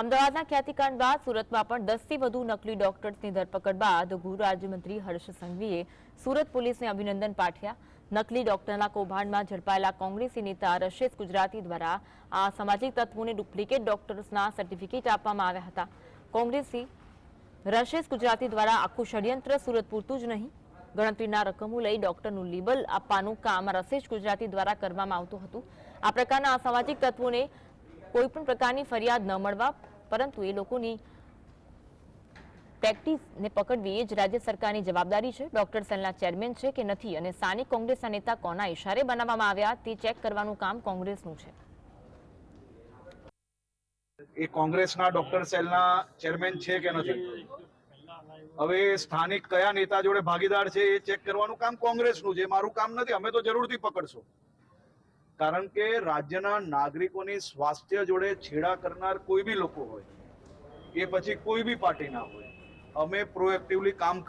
અમદાવાદના ખ્યાતિકાંડ બાદ સુરતમાં પણ 10થી વધુ નકલી ડોક્ટર્સની ધરપકડ બાદ ગૃહ રાજ્યમંત્રી હર્ષ સંઘવીએ સુરત પોલીસને અભિનંદન પાઠવ્યા। નકલી ડોક્ટરના કૌભાંડમાં ઝડપાયેલા કોંગ્રેસી નેતા રશેસ ગુજરાતી દ્વારા આ સામાજિક તત્વોને ડુપ્લિકેટ ડોક્ટર્સના સર્ટિફિકેટ આપવામાં આવ્યા હતા। કોંગ્રેસી રશેસ ગુજરાતી દ્વારા આખું ષડયંત્ર સુરત પૂરતું જ નહીં, ગણતરીના રકમો લઈ ડોક્ટરનું લેબલ આપવાનું કામ રશેસ ગુજરાતી દ્વારા કરવામાં આવતું હતું। આ પ્રકારના અસામાજિક તત્વોને કોઈપણ પ્રકારની ફરિયાદ ન મળવા, પરંતુ એ લોકોની પ્રેક્ટિસને પકડવી એ જ રાજ્ય સરકારની જવાબદારી છે। ડોક્ટર સેલના ચેરમેન છે કે નથી અને સ્થાનિક કોંગ્રેસના નેતા કોના ઇશારે બનાવવામાં આવ્યા તે ચેક કરવાનું કામ કોંગ્રેસનું છે। એ કોંગ્રેસના ડોક્ટર સેલના ચેરમેન છે કે નથી, હવે સ્થાનિક કયા નેતા જોડે ભાગીદાર છે એ ચેક કરવાનું કામ કોંગ્રેસનું છે, મારું કામ નથી। અમે તો જરૂરથી પકડશું, કારણ કે રાજ્યના નાગરિકોની સ્વાસ્થ્ય જોડે છેડા કરનાર કોઈ બી લોકો હોય, એ પછી કોઈ બી પાર્ટીના હોય, અમે પ્રોએક્ટિવલી કામ